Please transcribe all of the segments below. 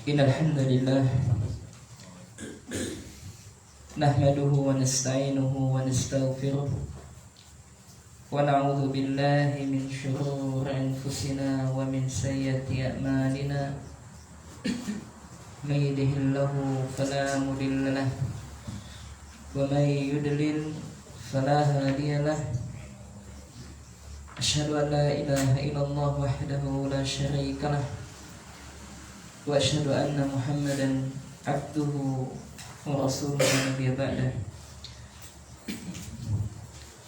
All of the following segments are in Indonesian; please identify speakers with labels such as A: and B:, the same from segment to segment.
A: Innal hamdalillah nahmaduhu wa nasta'inuhu wa nastaghfiruh wa na'udzu billahi min shururi anfusina wa min sayyiati a'malina may yahdihillahu fala mudilla lahu wa may yudlil fala hadiya lahu asyhadu an la ilaha illallah wahdahu la syarika lahu wa asyhadu anna Muhammadan abduhu wa rasuluhu nabiyya ba'dah.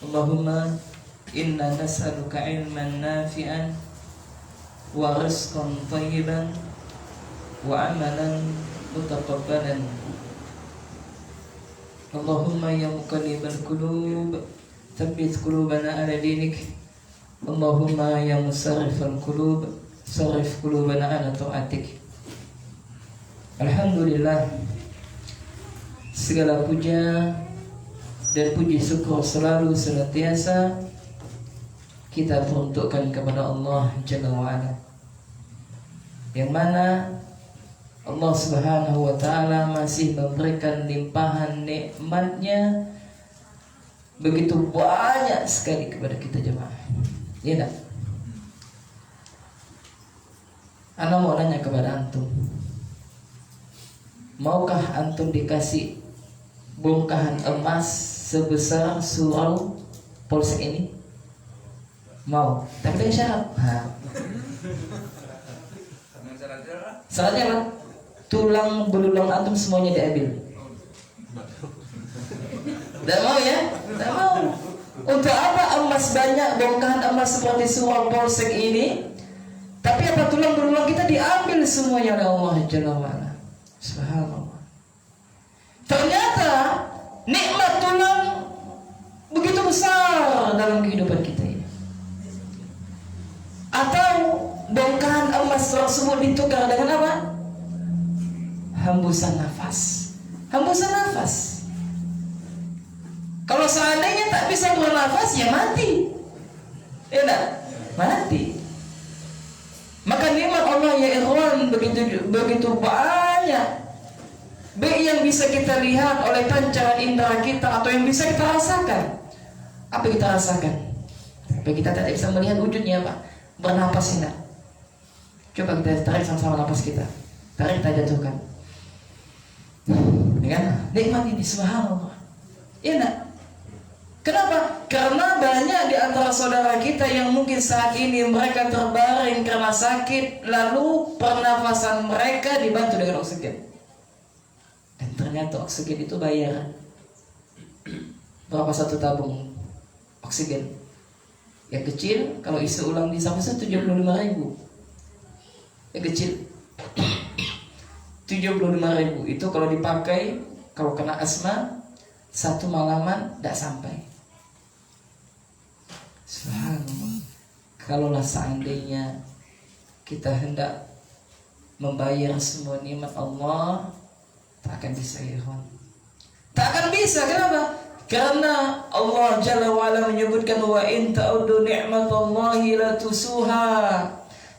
A: Allahumma inna nas'aluka ilman nafi'an wa rizqan thayyiban wa amalan mutaqabbalan. Allahumma ya muqallibal qulub tsabbit qulubana ala dinik. Allahumma ya musarrifal qulub sarrif qulubana ala ta'atik. Alhamdulillah, segala puja dan puji syukur selalu senantiasa kita peruntukkan kepada Allah Jalla wa'ala, yang mana Allah Subhanahu wa ta'ala masih memberikan limpahan nikmatnya begitu banyak sekali kepada kita jemaah. Ya tak? Ana mau nanya kepada antum, maukah antum dikasih bongkahan emas sebesar surau polsek ini? Mau, tapi dengan syarat. Syaratnya apa? Tulang belulang antum semuanya diambil. Tidak mau ya? Tidak mau. Untuk apa emas banyak, bongkahan emas seperti surau polsek ini, tapi apa tulang belulang kita diambil semuanya oleh Allah Jalla wa'ala. Subhanallah. Ternyata nikmat tulang begitu besar dalam kehidupan kita ini. Atau bongkahan emas tersebut ditukar dengan apa? Hembusan nafas. Hembusan nafas. Kalau seandainya tak bisa bernafas, ya mati. Ya tak? Mati. Maka nikmat Allah ya ikhwan begitu banyak, baik yang bisa kita lihat oleh pancaran indera kita atau yang bisa kita rasakan. Apa kita rasakan? Tapi kita tidak bisa melihat wujudnya, Pak. Bernapas enggak? Coba kita tarik sama-sama napas kita. Tarik, kita jatuhkan. Dengan nikmat ini, subhanallah. Ya enggak? Kenapa? Karena banyak di antara saudara kita yang mungkin saat ini mereka terbaring karena sakit, lalu pernafasan mereka dibantu dengan oksigen. Dan ternyata oksigen itu bayar. Berapa satu tabung oksigen? Yang kecil kalau isi ulang di Samsung 75.000. Yang kecil 75.000 itu kalau dipakai, kalau kena asma satu malaman tidak sampai. Subhanallah. Kalaulah seandainya kita hendak membayar semua nikmat Allah, tak akan bisa ya kawan. Tak akan bisa. Kenapa? Karena Allah Jalla wa'ala menyebutkan wa in ta'uddu ni'matallahi la tusuha.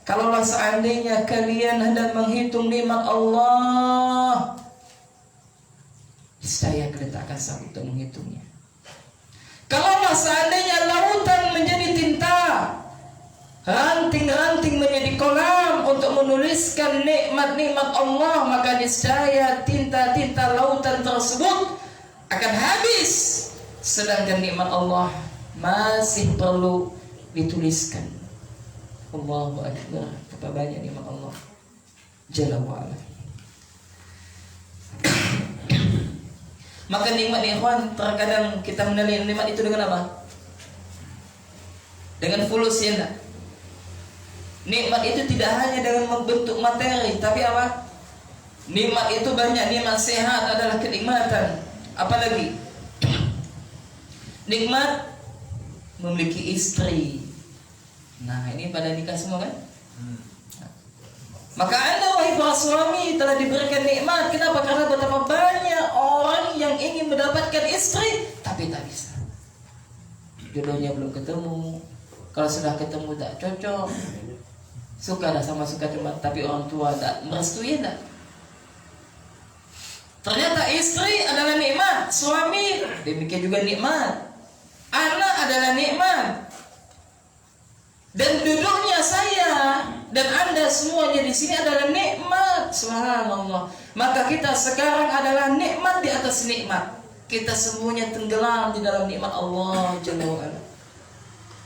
A: Kalaulah seandainya kalian hendak menghitung nikmat Allah, saya kalian tak akan sanggup untuk menghitungnya. Kalau seandainya lautan menjadi tinta, ranting-ranting menjadi kolam untuk menuliskan nikmat-nikmat Allah, maka niscaya tinta-tinta lautan tersebut akan habis. Sedangkan nikmat Allah masih perlu dituliskan. Allahu Akbar. Betapa banyak nikmat Allah Jalla wa'ala. Maka nikmat ikhwan, terkadang kita menilai nikmat itu dengan apa? Dengan fulus, ya enggak? Nikmat itu tidak hanya dengan bentuk materi, tapi apa? Nikmat itu banyak. Nikmat sehat adalah kenikmatan. Apalagi? Nikmat memiliki istri. Nah, ini pada nikah semua kan? Maka Anda wahai para suami telah diberikan nikmat. Kenapa? Karena betapa banyak orang yang ingin mendapatkan istri tapi tak bisa. Jodohnya belum ketemu. Kalau sudah ketemu tak cocok. Suka dah sama suka cuma, tapi orang tua tak merestui tak. Ternyata istri adalah nikmat, suami demikian juga nikmat, anak adalah nikmat, dan duduknya saya dan Anda semuanya di sini adalah nikmat. Subhanallah. Maka kita sekarang adalah nikmat di atas nikmat. Kita semuanya tenggelam di dalam nikmat Allah Jalla wa Ala.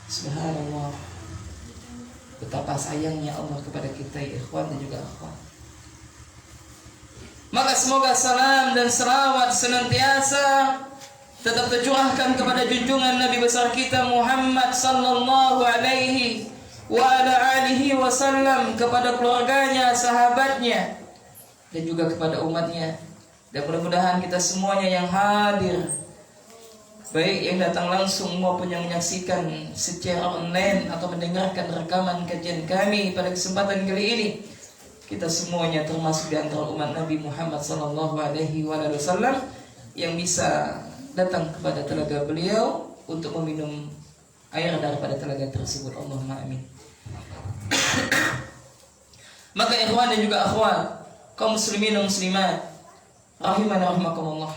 A: Subhanallah. Betapa sayangnya Allah kepada kita, ya ikhwan dan juga akhwat. Maka semoga salam dan selawat senantiasa tetap tercurahkan kepada junjungan Nabi besar kita Muhammad sallallahu alaihi wa ala alihi wasallam, kepada keluarganya, sahabatnya, dan juga kepada umatnya. Dan mudah-mudahan kita semuanya yang hadir, baik yang datang langsung maupun yang menyaksikan secara online atau mendengarkan rekaman kajian kami pada kesempatan kali ini, kita semuanya termasuk di antara umat Nabi Muhammad sallallahu alaihi wasallam yang bisa datang kepada telaga beliau untuk meminum air daripada telaga tersebut. Allahumma amin. Maka ikhwan dan juga akhwat, kaum muslimin dan muslimat rahimani rahimakumullah,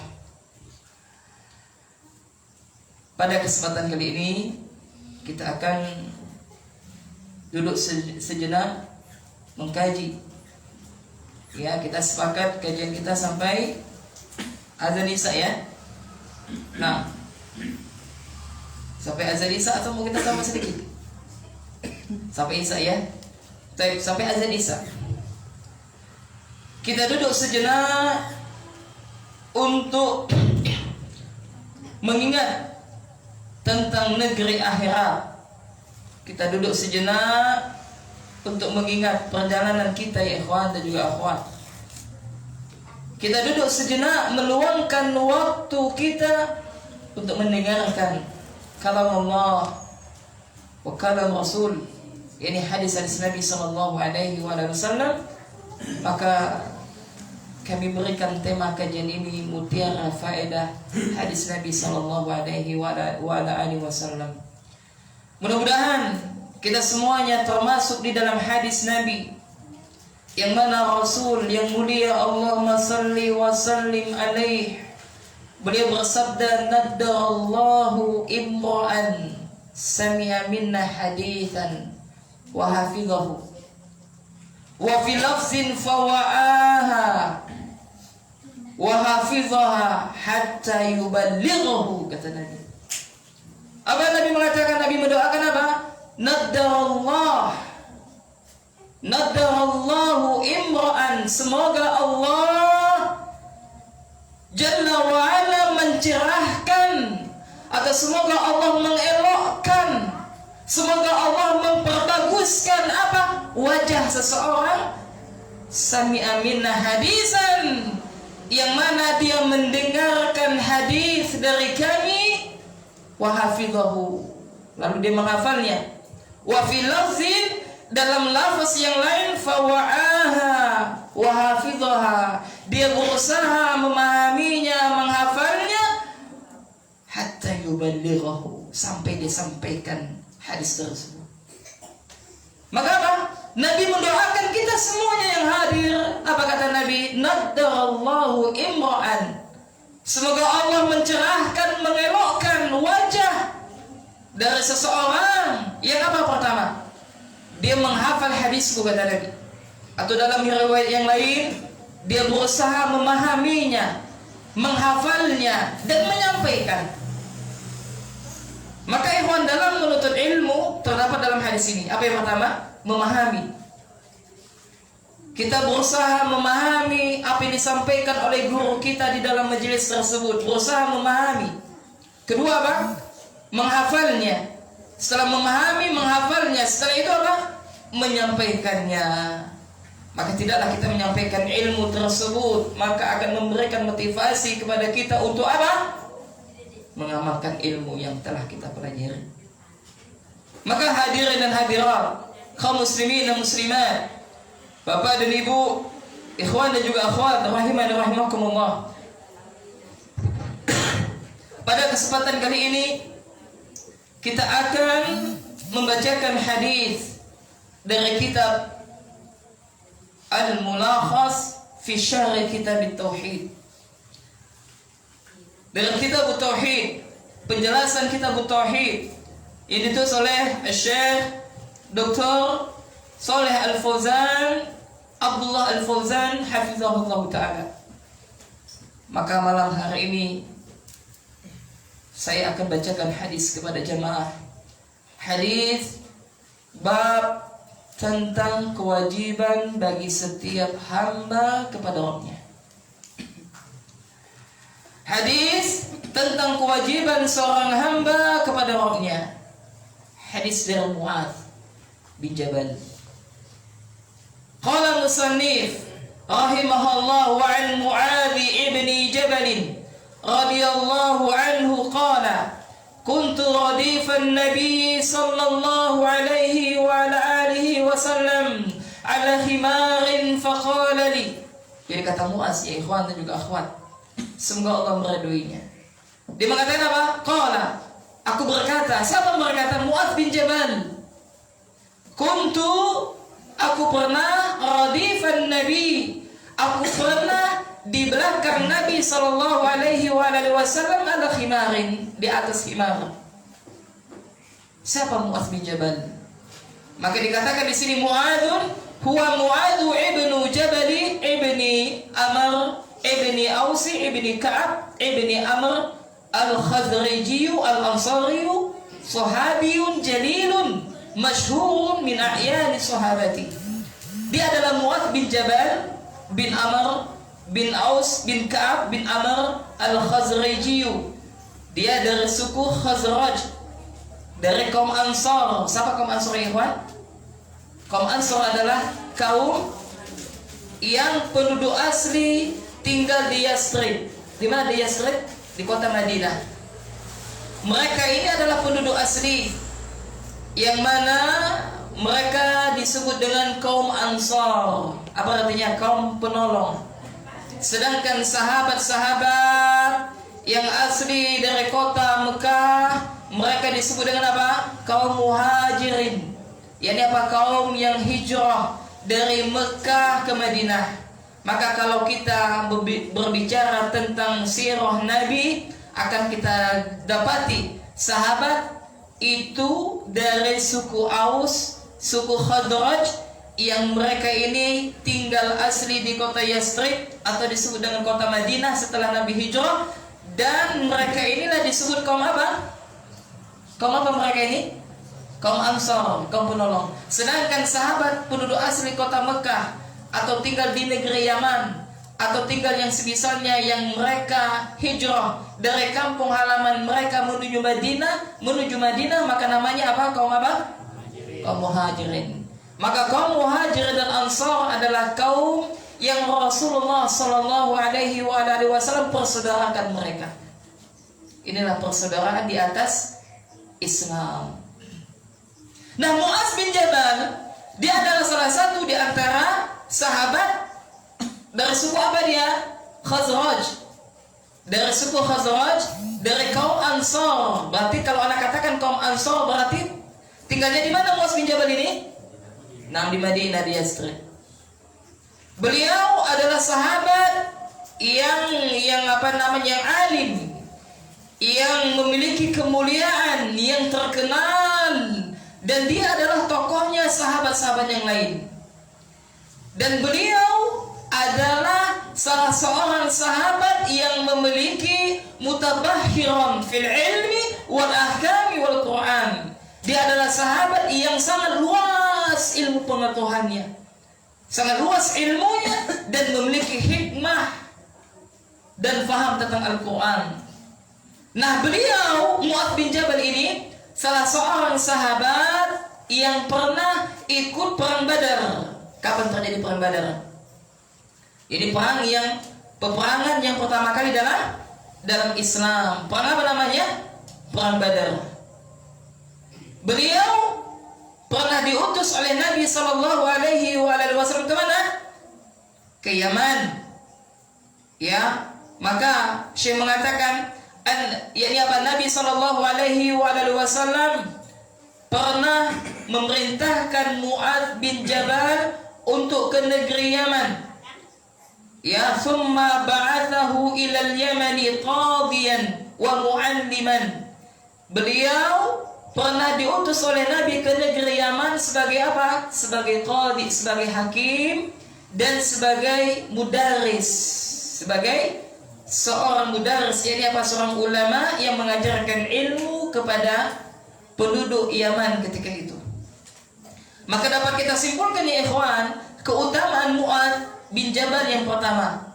A: pada kesempatan kali ini kita akan duduk sejenak mengkaji. Ya, kita sepakat kajian kita sampai azan Isya ya. Nah, sampai azan Isya atau mau kita tambah sedikit? Sampai Isya ya. Sampai azan Isya. Kita duduk sejenak untuk mengingat tentang negeri akhirat. Kita duduk sejenak untuk mengingat perjalanan kita, ya ikhwan dan juga akhwat. Kita duduk sejenak meluangkan waktu kita untuk mendengarkan kalam Allah wa kalam Rasul, yakni hadis-hadis Nabi sallallahu alaihi wasallam. Maka kami berikan tema kajian ini mutiara faedah hadis Nabi sallallahu alaihi wasallam. Mudah-mudahan kita semuanya termasuk di dalam hadis Nabi yang mana Rasul yang mulia Allahumma salli wa sallim alaih, beliau bersabda, naddarallahu imra'an sami'a minna hadithan wa hafidhahu wa fi lafzin fawa'aha wa hafidhaha hatta yuballighahu, kata Nabi. Apa Nabi mengatakan? Nabi mendoakan apa? Naddarallahu imra'an, semoga Allah Jalla wa'ala mencerahkan, atau semoga Allah mengelokkan, semoga Allah memperbaguskan apa? Wajah seseorang sami'a minna hadisan, yang mana dia mendengarkan hadis dari kami, wa hafidhahu, lalu dia menghafalnya, wa fi lafzin, dalam lafaz yang lain, fawa'aha wa hafidhaha, dia berusaha memahaminya, menghafalnya, hatta yuballighahu, sampai dia sampaikan hadis tersebut. Maka apa? Nabi mendoakan kita semuanya yang hadir. Apa kata Nabi? Naddarallahu imra'an, semoga Allah mencerahkan, mengelokkan wajah dari seseorang yang apa? Pertama, dia menghafal hadisku, kata Nabi. Atau dalam riwayat yang lain, dia berusaha memahaminya, menghafalnya, dan menyampaikan. Maka ikhwan, dalam menuntut ilmu terdapat dalam hadis ini apa yang pertama? Memahami. Kita berusaha memahami apa yang disampaikan oleh guru kita di dalam majelis tersebut, berusaha memahami. Kedua apa? Menghafalnya. Setelah memahami, menghafalnya, setelah itu apa? Menyampaikannya. Maka tidaklah kita menyampaikan ilmu tersebut, maka akan memberikan motivasi kepada kita untuk apa? Mengamalkan ilmu yang telah kita pelajari. Maka hadirin dan hadirat, kaum muslimin dan muslimat, bapak dan ibu, ikhwan dan juga akhwat, rahimani rahimakumullah. Pada kesempatan kali ini kita akan membacakan hadis dari kitab Al-Mulakhas fi Syarh Kitab At-Tauhid, dalam kitab Tauhid, penjelasan kitab Tauhid yang ditulis oleh Syekh Dr. Saleh Al-Fauzan, Abdullah Al-Fauzan hafizahullah taala. Maka malam hari ini saya akan bacakan hadis kepada jamaah. Hadis bab tentang kewajiban bagi setiap hamba kepada Rabb-Nya. Hadis tentang kewajiban seorang hamba kepada Rabb-Nya. Hadis dari Mu'adz bin Jabal. Qala musannif rahimahullah wa an Mu'adz ibni Jabal radhiyallahu anhu qala kuntu radifan nabiy sallallahu alaihi wa ala alihi wa sallam ala himarin faqala li. Jadi kata Mu'adz, ya ikhwan dan juga akhwat, semoga Allah meridhoinya. Dia mengatakan apa? Qala, aku berkata. Siapa berkata? Mu'adz bin Jabal. Kuntu, aku pernah radifan Nabi, aku pernah di belakang Nabi sallallahu alaihi wasallam ala khimarin, di atas khimar. Siapa Mu'adz bin Jabal? Maka dikatakan di sini Mu'adzun huwa Mu'adz ibnu Jabal ibni Amr ibni Ausi ibni Ka'ab ibni Amr al-Khazraji al-Ansari, sahabiyun jalilun masyhurun min a'yani sahabati. Dia adalah Mu'adz bin Jabal bin Amr bin Aus bin Ka'ab bin Amr al-Khazraji. Dia dari suku Khazraj, dari kaum Ansar. Siapa kaum Ansar, ya ikhwan? Kaum Ansar adalah kaum yang penduduk asli tinggal di Yathrib. Di mana di Yathrib? Di kota Madinah. Mereka ini adalah penduduk asli yang mana mereka disebut dengan kaum Ansar. Apa artinya? Kaum penolong. Sedangkan sahabat-sahabat yang asli dari kota Mekah, mereka disebut dengan apa? Kaum Muhajirin. Yani apa? Kaum yang hijrah dari Mekah ke Madinah. Maka kalau kita berbicara tentang sirah Nabi, akan kita dapati sahabat itu dari suku Aus, suku Khazraj, yang mereka ini tinggal asli di kota Yathrib atau disebut dengan kota Madinah setelah Nabi hijrah. Dan mereka inilah disebut kaum apa? Kaum apa mereka ini? Kaum Ansar, kaum penolong. Sedangkan sahabat penduduk asli kota Mekah atau tinggal di negeri Yaman atau tinggal yang semisalnya, yang mereka hijrah dari kampung halaman mereka menuju Madinah, maka namanya apa? Kaum apa? Kaum Muhajirin. Maka kaum Muhajirin dan Ansar adalah kaum yang Rasulullah sallallahu alaihi wasallam persaudarakan mereka. Inilah persaudaraan di atas Islam. Nah, Mu'adz bin Jabal, dia adalah salah satu di antara sahabat dari suku apa dia? Khazraj. Dari suku Khazraj, dari kaum Ansar. Berarti kalau anak katakan kaum Ansar, berarti tinggalnya di mana Mu'adz bin Jabal ini? Nah, di Madinah, di Yathrib. Beliau adalah sahabat yang alim, yang memiliki kemuliaan, yang terkenal, dan dia adalah tokohnya sahabat-sahabat yang lain. Dan beliau adalah salah seorang sahabat yang memiliki mutabahhiran fil ilmi wal ahkami wal Quran. Dia adalah sahabat yang sangat luas ilmu pengetahuannya, sangat luas ilmunya, dan memiliki hikmah dan faham tentang Al-Quran. Nah, beliau Mu'adz bin Jabal ini salah seorang sahabat yang pernah ikut perang Badar. Kapan terjadi perang Badar? Ini peperangan yang pertama kali dalam Islam. Perang apa namanya? Perang Badar. Beliau pernah diutus oleh Nabi sallallahu alaihi wasallam ke mana? Ke Yaman. Ya, maka Syekh mengatakan Nabi sallallahu alaihi wasallam pernah memerintahkan Mu'adz bin Jabal untuk ke negeri Yaman. Ya, thumma ba'athahu ila al-Yamani qadiyan wa mu'alliman. Beliau pernah diutus oleh Nabi ke negeri Yaman sebagai apa? Sebagai qadi, sebagai hakim, dan sebagai mudaris, sebagai seorang mudaris. Jadi apa? Seorang ulama yang mengajarkan ilmu kepada penduduk Yaman ketika itu. Maka dapat kita simpulkan ya ikhwan, keutamaan Mu'adz bin Jabal yang pertama,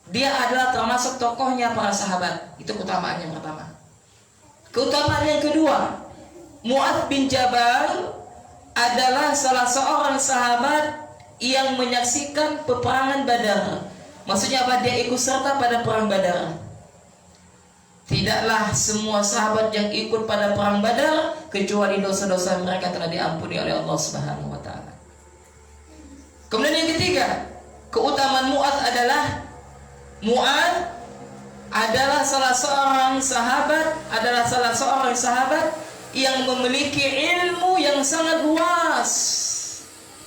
A: dia adalah termasuk tokohnya para sahabat. Itu keutamaan yang pertama. Keutamaan yang kedua, Mu'adz bin Jabal adalah salah seorang sahabat yang menyaksikan peperangan Badar. Maksudnya apa? Dia ikut serta pada perang Badar. Tidaklah semua sahabat yang ikut pada perang Badar kecuali dosa-dosa mereka telah diampuni oleh Allah Subhanahu wa taala. Kemudian yang ketiga, keutamaan Mu'adz adalah salah seorang sahabat yang memiliki ilmu yang sangat luas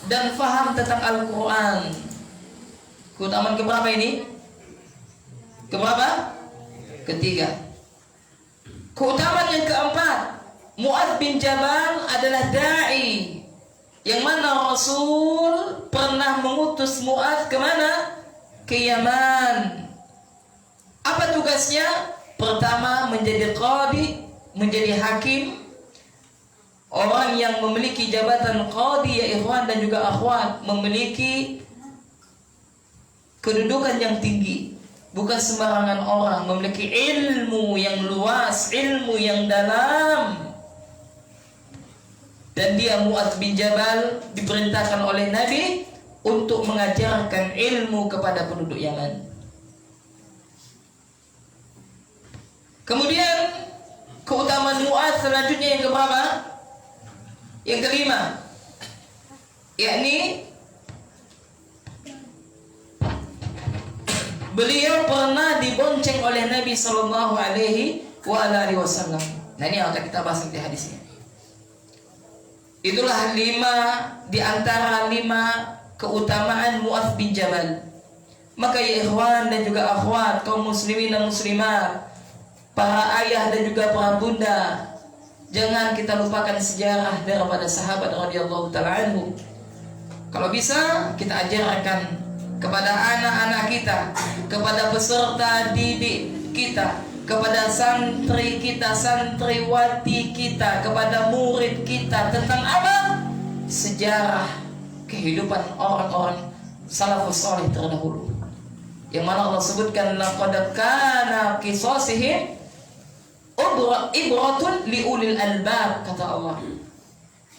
A: dan faham tentang Al-Quran. Keutamaan keberapa ini? Keberapa? Ketiga. Keutamaan yang keempat, Mu'adz bin Jabal adalah da'i, yang mana Rasul pernah mengutus Mu'adz kemana? Ke Yaman. Apa tugasnya? Pertama, menjadi qadi, menjadi hakim. Orang yang memiliki jabatan qadi ya ikhwan dan juga akhwat, memiliki kedudukan yang tinggi. Bukan sembarangan orang, memiliki ilmu yang luas, ilmu yang dalam. Dan dia Mu'adz bin Jabal diperintahkan oleh Nabi untuk mengajarkan ilmu kepada penduduk Yaman. Kemudian keutamaan Mu'adz selanjutnya yang keberapa? Yang kelima, yakni beliau pernah dibonceng oleh Nabi Sallallahu Alaihi Wasallam. Nah ini yang akan kita bahas di hadisnya. Itulah 5 di antara 5 keutamaan Mu'adz bin Jabal. Maka ya ikhwan dan juga akhwat, kaum muslimin dan muslimat, para ayah dan juga para bunda, jangan kita lupakan sejarah daripada sahabat radhiyallahu ta'ala anhu. Kalau bisa kita ajarkan kepada anak-anak kita, kepada peserta didik kita, kepada santri kita, santriwati kita, kepada murid kita tentang apa? Sejarah kehidupan orang-orang salafus saleh terdahulu. Yang mana Allah sebutkan laqad kana qisasihim ibratun liulil albab, kata Allah.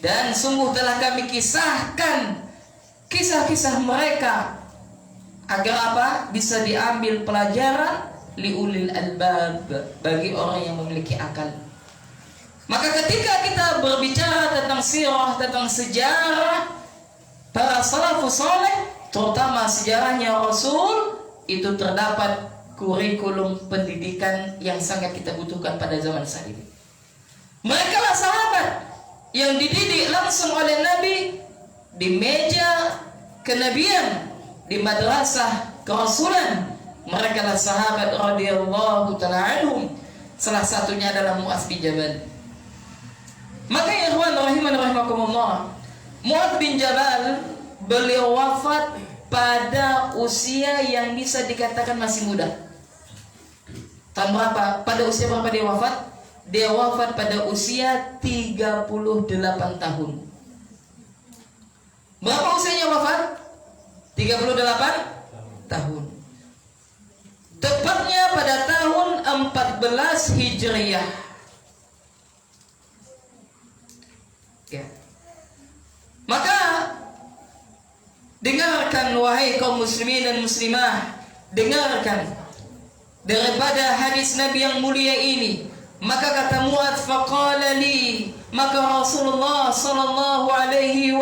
A: Dan sungguh telah kami kisahkan kisah-kisah mereka agar apa? Bisa diambil pelajaran liulil albab, bagi orang yang memiliki akal. Maka ketika kita berbicara tentang sirah, tentang sejarah para salafus saleh, terutama sejarahnya Rasul, itu terdapat kurikulum pendidikan yang sangat kita butuhkan pada zaman saat ini. Mereka lah sahabat yang dididik langsung oleh Nabi di meja kenabian, di madrasah kerasulan. Mereka lah sahabat radhiyallahu ta'ala anhum. Salah satunya adalah Mu'adz bin Jabal. Maka ya ikhwan rahimakumullah, Mu'adz bin Jabal beliau wafat pada usia yang bisa dikatakan masih muda. Tahun berapa? Pada usia berapa dia wafat? Dia wafat pada usia 38 tahun. Berapa usianya wafat? 38 tahun. Tepatnya pada tahun 14 Hijriah. Ya. Maka dengarkan wahai kaum muslimin dan muslimah, dengarkan daripada hadis Nabi yang mulia ini. Maka kata Mu'adz, faqala li, maka Rasulullah sallallahu alaihi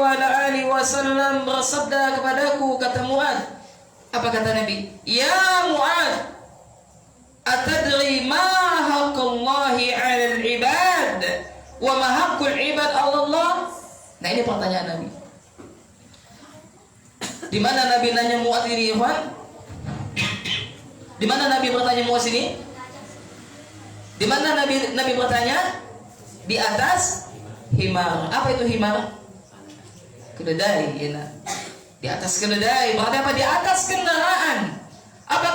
A: wasallam bersabda kepadaku, kata Mu'adz. Apa kata Nabi? Ya Mu'adz, atadri ma haqqullahi 'alal ibad wa ma haqqul ibad 'ala Allah? Nah ini pertanyaan Nabi. Di mana Nabi nanya Mu'adz ini, Ikhwan? Di mana Nabi bertanya Muaz ini? Di mana Nabi bertanya? Di atas himar. Apa itu himar? Keledai, ya. Di atas keledai. Berarti apa? Di atas kendaraan. Apa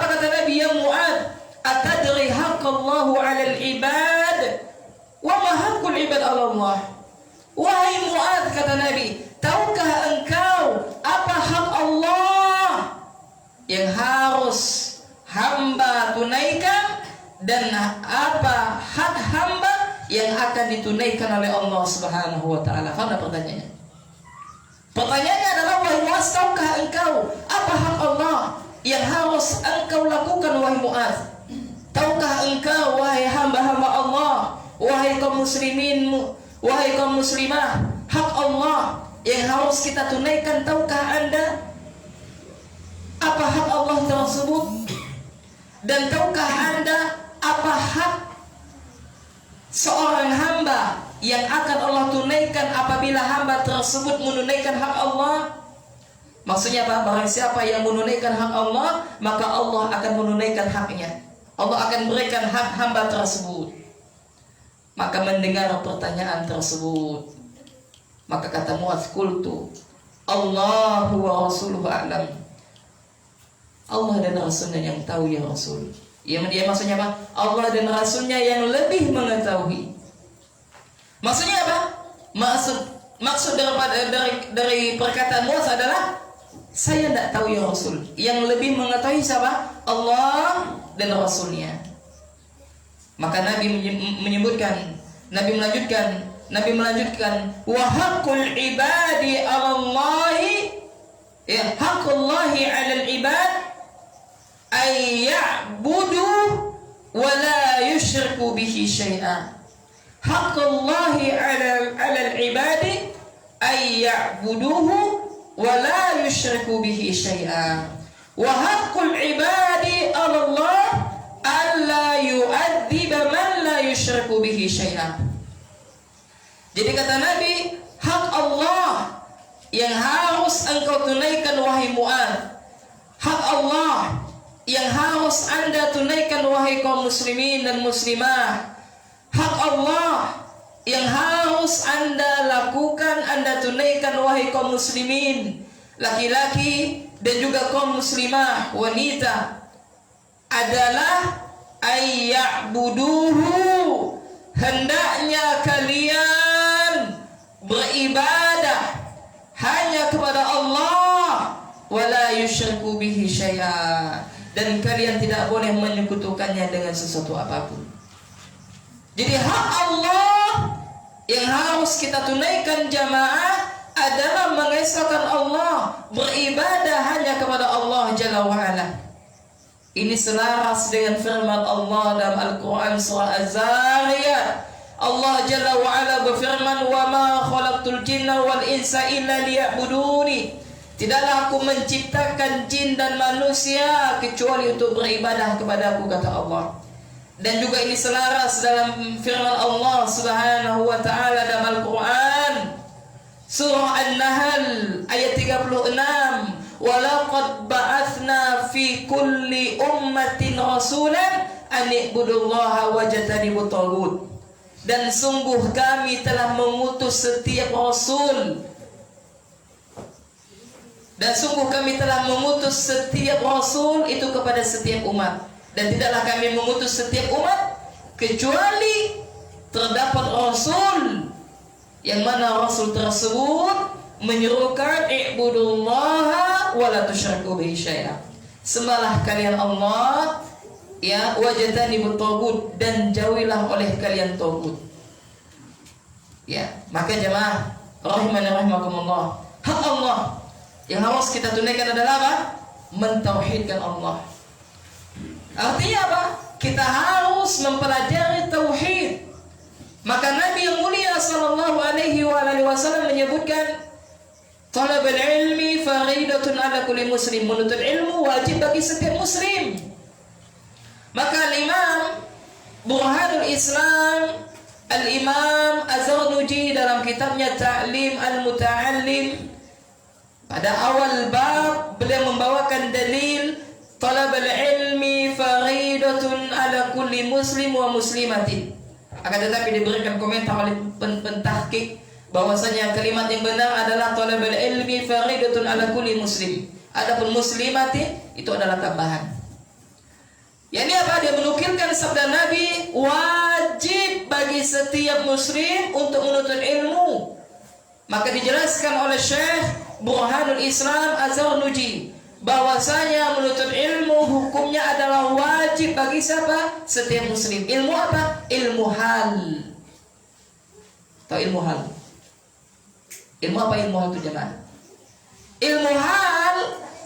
A: kata Nabi? Ya Muaz, atadri haqqallahu 'alal ibad wa ma haqqul ibad 'ala Allah. Wahai Muaz, kata Nabi, tahukah engkau apa hak Allah yang harus hamba tunaikan dan apa hak hamba yang akan ditunaikan oleh Allah Subhanahu wa taala? Faham pertanyaannya? Pertanyaannya adalah, wahai Muaz, tahukah engkau apa hak Allah yang harus engkau lakukan, wahai Muaz? Tahukah engkau, wahai hamba-hamba Allah, wahai kaum muslimin, wahai kaum muslimah, hak Allah yang harus kita tunaikan? Tahukah Anda apa hak Allah tersebut? Dan tahukah Anda apa hak seorang hamba yang akan Allah tunaikan apabila hamba tersebut menunaikan hak Allah? Maksudnya apa? Barang siapa yang menunaikan hak Allah, maka Allah akan menunaikan haknya. Allah akan berikan hak hamba tersebut. Maka mendengar pertanyaan tersebut, maka kata Muaz, qultu Allahu wa rasuluhu a'lam. Allah dan Rasulnya yang tahu, ya Rasul. Ya, maksudnya apa? Allah dan Rasulnya yang lebih mengetahui. Maksudnya apa? Maksud dari perkataan Muaz adalah, saya tidak tahu, ya Rasul. Yang lebih mengetahui siapa? Allah dan Rasulnya. Maka Nabi melanjutkan, wa haqqul ibadi 'alallahi, ya, haqqullahi 'alal ibad ay ya'budu wa la yusyriku bihi syai'a. Haqqullahi 'alal ibadi ay ya'buduhu wa la yusyriku bihi syai'a. Wa haqqul ibadi 'ala Allah alla yu'adziba man la yusyriku bihi syai'a. Jadi kata Nabi, hak Allah yang harus engkau tunaikan, wahai Muaz. Hak Allah yang harus Anda tunaikan, wahai kaum muslimin dan muslimah. Hak Allah yang harus Anda lakukan, Anda tunaikan, wahai kaum muslimin, laki-laki dan juga kaum muslimah, wanita, adalah ayya'buduhu, hendaknya kalian beribadah hanya kepada Allah, wala yusyriku bihi syai'a, dan kalian tidak boleh menyekutukannya dengan sesuatu apapun. Jadi hak Allah yang harus kita tunaikan jamaah adalah mengesahkan Allah, beribadah hanya kepada Allah Jalla wa'ala. Ini selaras dengan firman Allah dalam Al-Quran surah Az-Zariyat. Allah Jalla wa'ala berfirman, wa ma khalaqtul jinna wal insa illa liya'buduni. Tidaklah aku menciptakan jin dan manusia kecuali untuk beribadah kepada aku, kata Allah. Dan juga ini selaras dalam firman Allah Subhanahu wa ta'ala dalam Al-Quran surah An-Nahl ayat 36, walaqad ba'athna fi kulli ummatin rasulan an i'budullaha wajtanibut taghut. Dan sungguh kami telah mengutus setiap rasul, dan sungguh kami telah mengutus setiap rasul itu kepada setiap umat. Dan tidaklah kami mengutus setiap umat kecuali terdapat rasul yang mana rasul tersebut menyerukan i'budullaha wa la tusyriku bihi syai'a. Sembahlah kalian Allah, ya, wajtanibut taghut, dan jauhilah oleh kalian taghut. Ya, maka jemaah rahimani rahimakumullah, hak Allah yang harus kita tunaikan adalah apa? Mentauhidkan Allah. Artinya apa? Kita harus mempelajari tauhid. Maka Nabi yang mulia sallallahu alaihi wasallam menyebutkan, talabul ilmi faridatun ala kulli muslim. Menuntut ilmu wajib bagi setiap muslim. Maka Imam Burhanul Islam Al-Imam Az-Zarnuji dalam kitabnya Ta'lim Al-Muta'allim, pada awal bab beliau membawakan dalil talabul ilmi faridatun ala kulli muslim wa muslimatin. Akan tetapi diberikan komentar oleh pentahqiq bahwasanya kalimat yang benar adalah talabul ilmi faridatun ala kulli muslim. Adapun muslimatin itu adalah tambahan. Yani apa? Dia menukilkan sabda Nabi, wajib bagi setiap muslim untuk menuntut ilmu. Maka dijelaskan oleh Syekh Burhanul Islam Az-Zarnuji bahwasanya menuntut ilmu hukumnya adalah wajib bagi siapa? Setiap muslim. Ilmu apa? Ilmu hal. Tahu ilmu hal? Ilmu apa ilmu hal itu jemaah? Ilmu hal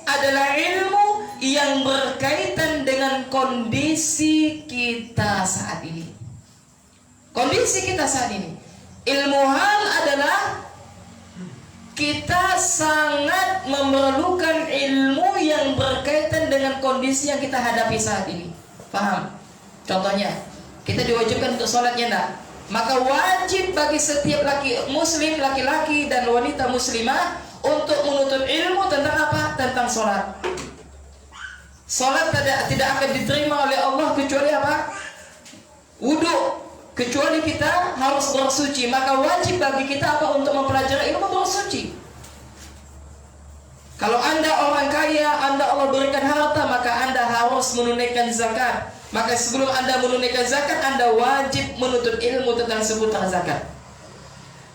A: adalah ilmu yang berkaitan dengan kondisi kita saat ini. Kondisi kita saat ini. Ilmu hal adalah kita sangat memerlukan ilmu yang berkaitan dengan kondisi yang kita hadapi saat ini. Paham? Contohnya, kita diwajibkan untuk sholatnya enggak? Maka wajib bagi setiap muslim, laki-laki dan wanita muslimah untuk menuntut ilmu tentang apa? Tentang sholat. Sholat tidak akan diterima oleh Allah kecuali apa? Wudu. Kecuali kita harus bersuci. Maka wajib bagi kita apa? Untuk mempelajari ilmu bersuci. Kalau Anda orang kaya, Allah berikan harta, maka Anda harus menunaikan zakat. Maka sebelum Anda menunaikan zakat, Anda wajib menuntut ilmu tentang seputar zakat.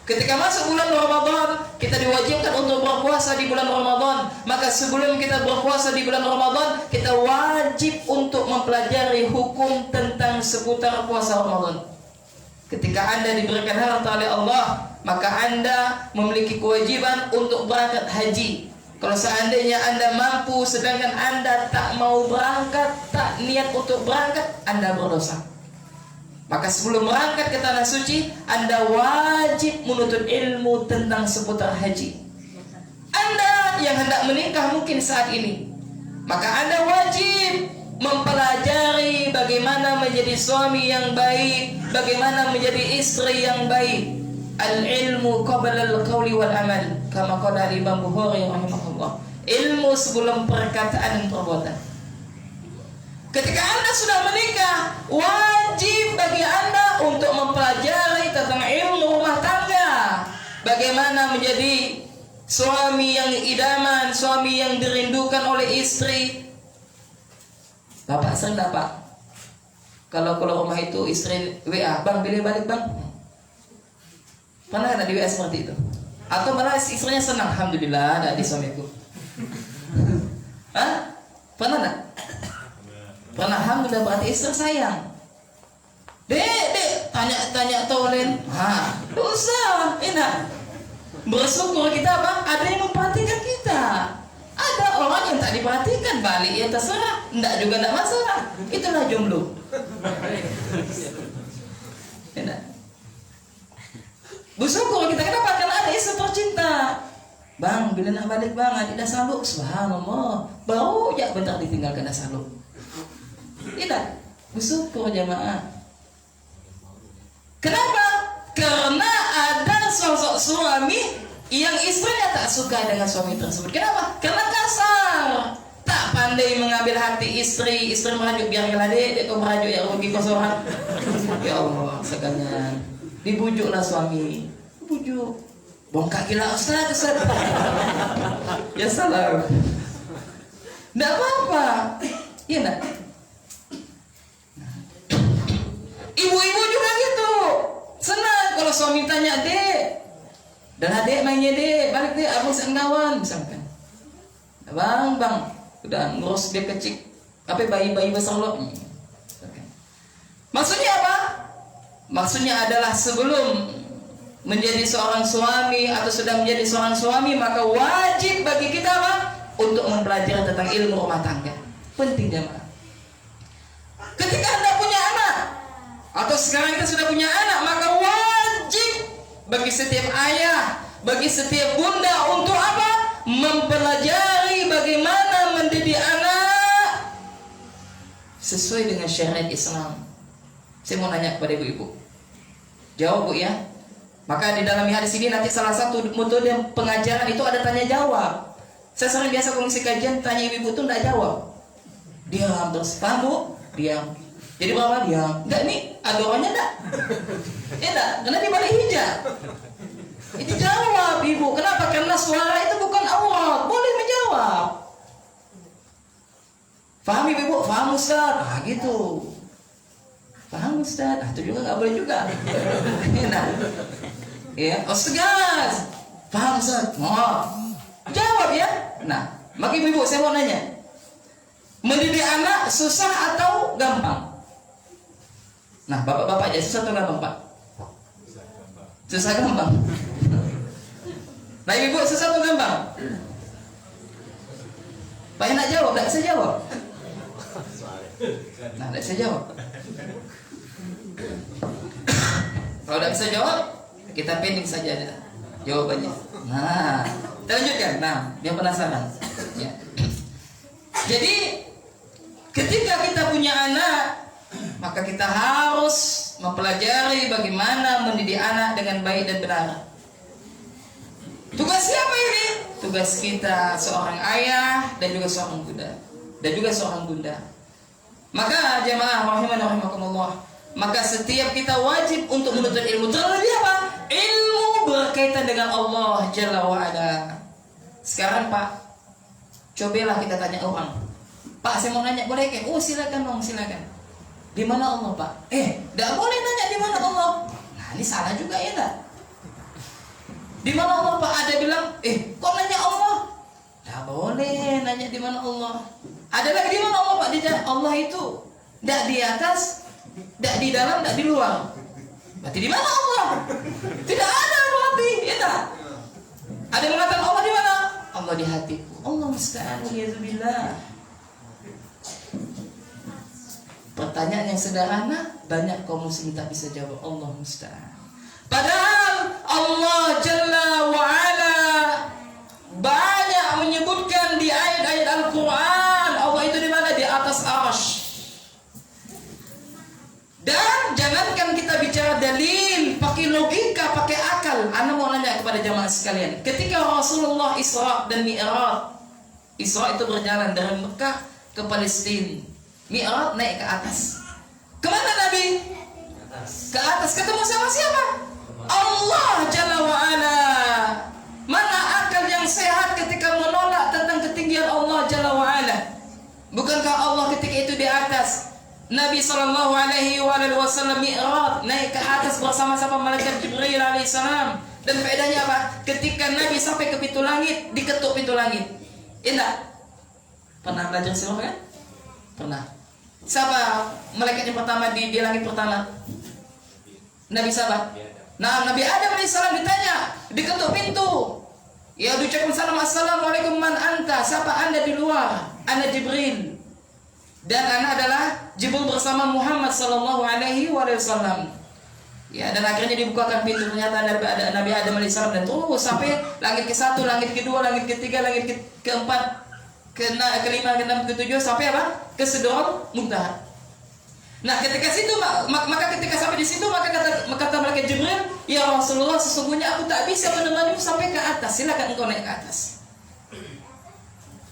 A: Ketika masuk bulan Ramadan, kita diwajibkan untuk berpuasa di bulan Ramadan. Maka sebelum kita berpuasa di bulan Ramadan, kita wajib untuk mempelajari hukum tentang seputar puasa Ramadan. Ketika Anda diberikan harta oleh Allah, maka Anda memiliki kewajiban untuk berangkat haji. Kalau seandainya Anda mampu sedangkan Anda tak mau berangkat, tak niat untuk berangkat, Anda berdosa. Maka sebelum berangkat ke tanah suci, Anda wajib menuntut ilmu tentang seputar haji. Anda yang hendak menikah mungkin saat ini, maka Anda wajib mempelajari bagaimana menjadi suami yang baik, bagaimana menjadi istri yang baik. Al-ilmu qabla al-qawli wal amal, kama qala Imam Bukhari rahimahullah. Ilmu sebelum perkataan dan perbuatan. Ketika Anda sudah menikah, wajib bagi Anda untuk mempelajari tentang ilmu rumah tangga. Bagaimana menjadi suami yang idaman, suami yang dirindukan oleh istri. Bapak sering Pak, kalau rumah itu istri WA, bang boleh balik bang. Pernah ada di WA seperti itu? Atau malah istrinya senang, alhamdulillah ada di suamiku. Hah? Pernah enggak? Pernah, alhamdulillah, berarti istri sayang. Dek, tanya Tolen. Dosa, enak. Bersyukur kita apa? Ada yang memperhatikan kita. Ada orang yang tak diperhatikan, balik ya terserah. Enggak juga enggak masalah. Itulah jomblo. Enak. Bersyukur kita, kenapa? Karena ada istri tercinta. Bang, bila nak balik bang, adik dah saluk. Subhanallah. Baru ya bentar ditinggalkan dah saluk. Tidak, bersyukur jamaah. Kenapa? Karena ada sosok suami yang istrinya tak suka dengan suami tersebut. Kenapa? Karena kasar, tak pandai mengambil hati istri. Istri merajuk, biarlah dek kau merajuk ya rugi kosoran. Ya Allah, sekalian dibujuklah suami, bujuk. Bongkak gila Ustaz. Ya salam. Tidak apa-apa. Iya nak. Ibu-ibu juga gitu, senang kalau suami tanya, dek, dan adek mainnya dek, balik dek, abang senggawan, misalkan. Bang, udah ngurus dia kecil, apa bayi-bayi besar lo. Maksudnya apa? Maksudnya adalah sebelum menjadi seorang suami atau sudah menjadi seorang suami, maka wajib bagi kita apa? Untuk mempelajari tentang ilmu rumah tangga. Penting jemaah. Ketika Anda punya anak, atau sekarang kita sudah punya anak, maka wajib bagi setiap ayah, bagi setiap bunda untuk apa? Mempelajari bagaimana mendidik anak sesuai dengan syariat Islam. Saya mau nanya kepada ibu-ibu, jawab bu ya. Maka di dalam hadis ini nanti salah satu metode pengajaran itu ada tanya jawab. Saya sering biasa kongsi kajian, tanya ibu-ibu itu tidak jawab. Diam terus. Paham Bu? Diam. Jadi berapa? Diam. Enggak, nih ada orangnya enggak? Ya enggak? Karena di balik hijab. Itu jawab Ibu. Kenapa? Karena suara itu bukan aurat. Boleh menjawab. Paham Ibu? Paham Ustaz? Ah gitu. Paham Ustaz? Ah itu juga nggak boleh juga. Nah, ya, tegas. Paham Ustaz? Oh, jawab ya. Nah, maka Ibu saya mau nanya. Mendidik anak susah atau gampang? Nah, bapak-bapak aja susah atau gampang Pak? Susah gampang. Nah Ibu susah atau gampang? Pak enak jawab, tidak bisa jawab. Nah, tidak bisa jawab. Kalau tidak bisa jawab, kita pending saja jawabannya. Nah, kita lanjutkan. Nah, dia penasaran. Ya. Jadi, ketika kita punya anak, maka kita harus mempelajari bagaimana mendidik anak dengan baik dan benar. Tugas siapa ini? Tugas kita seorang ayah dan juga seorang bunda. Maka jemaah rahimani rahimakumullah, maka setiap kita wajib untuk menuntut ilmu. Terlebih apa? Ilmu berkaitan dengan Allah Jalla wa Ala. Sekarang Pak, cobalah kita tanya orang. Pak, saya mau nanya, boleh ke? Oh silakan dong, silakan. Di mana Allah Pak? Tidak boleh nanya di mana Allah. Nah ini salah juga ya tak? Di mana Allah Pak? Ada bilang, kok nanya Allah? Tidak boleh nanya di mana Allah. Ada lagi di mana Allah Pak? Allah itu tidak di atas, tidak di dalam, tidak di luar. Berarti di mana Allah? Tidak ada berarti, ya tak? Ada yang mengatakan Allah di mana? Allah di hatiku. Allah musta'an, waliyadzubillah. Pertanyaan yang sederhana, banyak kaum muslim tak bisa jawab. Allah musta'an. Padahal Allah Jalla wa'ala banyak menyebutkan di ayat-ayat Al-Quran, Allah itu di mana? Di atas arsy. Dan jangankan kita bicara dalil, pakai logika, pakai akal. Anda mau nanya kepada jamaah sekalian, ketika Rasulullah Isra dan Mi'raj, Isra itu berjalan dari Mekah ke Palestina, Mi'raj naik ke atas. Kemana Nabi? Ke atas. Ketemu sama siapa? Allah Jalla wa'ala. Mana akal yang sehat ketika menolak tentang ketinggian Allah Jalla wa'ala? Bukankah Allah ketika itu di atas? Nabi SAW Mi'raj naik ke atas bersama-sama malaikat Jibril alaihissalam. Dan faedahnya apa? Ketika Nabi sampai ke pintu langit, diketuk pintu langit. Indah. Pernah belajar sirah kan? Pernah. Siapa malaikat yang pertama di langit pertama? Nabi siapa? Nah, Nabi Adam alaihissalam ditanya, diketuk pintu. Ya diucapkan salam, assalamualaikum man anta. Siapa anda di luar? Anda Jibril. Dan anda adalah Jibril bersama Muhammad sallallahu alaihi wasallam. Ya, dan akhirnya dibukakan pintu, ternyata Nabi Adam alaihissalam, dan terus sampai langit ke-1, langit ke-2, langit ke-3, langit ke-4, ke-5, ke-6, ke-7 sampai apa? Ke Sidratul Muntaha. Nah, ketika situ maka ketika sampai di situ maka kata malaikat Jibril, "Ya Rasulullah, sesungguhnya aku tak bisa menemanimu sampai ke atas. Silakan engkau naik ke atas."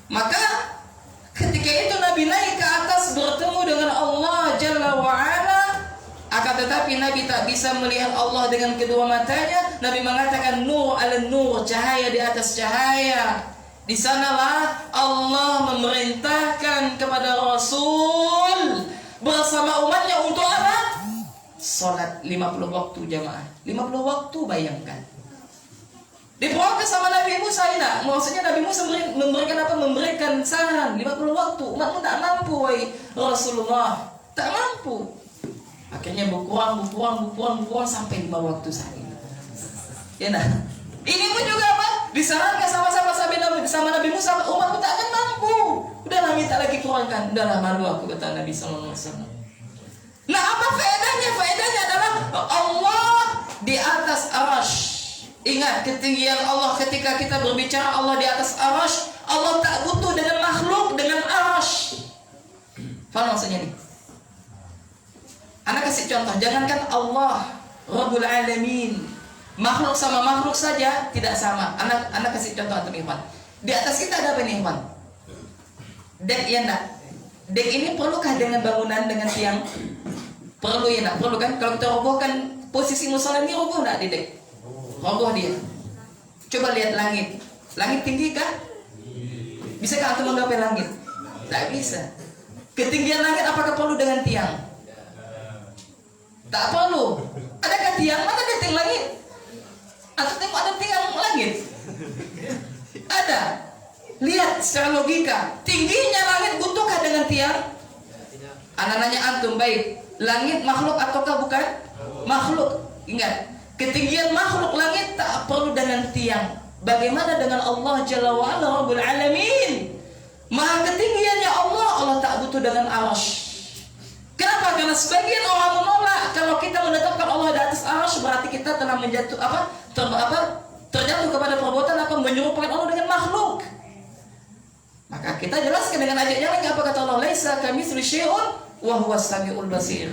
A: Maka ketika itu Nabi naik ke atas bertemu dengan Allah Jalla wa Ala. Akan tetapi Nabi tak bisa melihat Allah dengan kedua matanya. Nabi mengatakan nur ala nur, cahaya di atas cahaya. Di sanalah Allah memerintahkan kepada Rasul bersama umatnya untuk apa? Salat 50 waktu jamaah. 50 waktu, bayangkan. Diprotes sama Nabi Musa ini. Maksudnya Nabi Musa memberikan apa? Memberikan saran 50 waktu. Umatmu tak mampu, wahai Rasulullah. Tak mampu. Akhirnya berkurang sampai 5 waktu saja. Ya nah. Ini pun juga apa? Disarankan sama-sama sama Nabi Musa, umatku tak akan mampu. Udahlah, minta lagi kurangkan. Udahlah, malu aku, kata Nabi sallallahu alaihi wasallam. Nah, apa faedahnya? Faedahnya adalah Allah di atas arsy. Ingat ketinggian Allah ketika kita berbicara Allah di atas arsy. Allah tak butuh dengan makhluk, dengan arsy. Faham maksudnya nih? Anak kasih contoh, jangankan Allah Rabbul Alamin, makhluk sama makhluk saja tidak sama. Anak kasih contoh antum Ikhwan. Di atas kita ada apa nih Ikhwan? Dek ya enggak? Dek ini perlukah dengan bangunan dengan tiang? Perlu ya nak, perlu kan? Kalau kita robohkan posisi musola ini roboh nak di dek? Roboh dia. Coba lihat langit. Langit tinggi kah? Bisakah antum menggapai langit? Tak bisa. Ketinggian langit apakah perlu dengan tiang? Tak perlu. Adakah tiang? Mana ada tiang langit? Atau tengok ada tiang langit? Ada. Lihat secara logika, tingginya langit butuhkah dengan tiang? Anak nanya antum, baik, langit makhluk ataukah bukan? Makhluk. Ingat, ketinggian makhluk langit tak perlu dengan tiang. Bagaimana dengan Allah Jalla wa'ala Rabbul Alamin? Maha ketinggiannya Allah, Allah tak butuh dengan arasy. Kenapa? Karena sebagian orang menolak kalau kita menetapkan Allah di atas arasy berarti kita telah terjatuh kepada perbuatan apa? Menyerupakan Allah dengan makhluk. Maka kita jelaskan dengan ayatnya lagi, apa kata Allah? Laisa kamitslihi syai'un wa huwas samiul basir.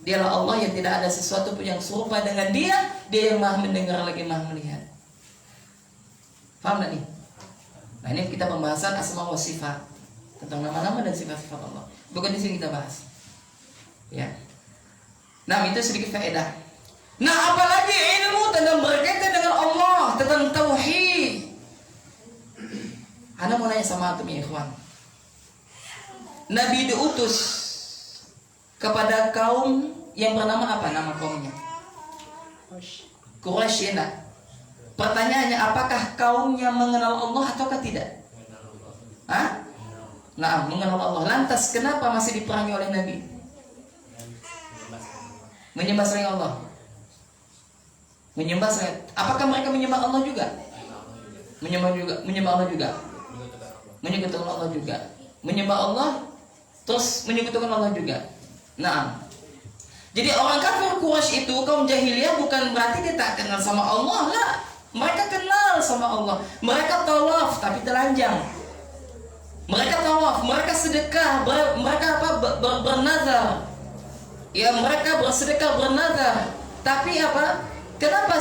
A: Dialah Allah yang tidak ada sesuatu pun yang serupa dengan Dia, Dia yang Maha mendengar lagi Maha melihat. Paham tak nih? Nah, ini kita pembahasan asma wa sifat, tentang nama-nama dan sifat-sifat Allah. Bukan di sini kita bahas. Ya. Nah, itu sedikit faedah. Nah, apalagi ilmu tentang berkaitan dengan Allah, tentang tauhid. Ana mau nanya sama antum ya ikhwan. Nabi diutus kepada kaum yang bernama apa nama kaumnya? Quraisy. Pertanyaannya, apakah kaumnya mengenal Allah ataukah tidak? Hah? Nah, mengenal Allah. Lantas kenapa masih diperangi oleh Nabi? Menyembah selain Allah. Menyembah selain. Apakah mereka menyembah Allah juga? Menyembah Allah juga. Menyekutukan Allah juga. Menyembah Allah terus menyekutukan Allah juga. Nah, jadi orang kafir Quraisy itu kaum jahiliyah bukan berarti dia tak kenal sama Allah lah. Mereka kenal sama Allah. Mereka tawaf tapi telanjang. Mereka tawaf, mereka sedekah, mereka apa? Bernazar. Ya, mereka bersedekah bernazar. Tapi apa? Kenapa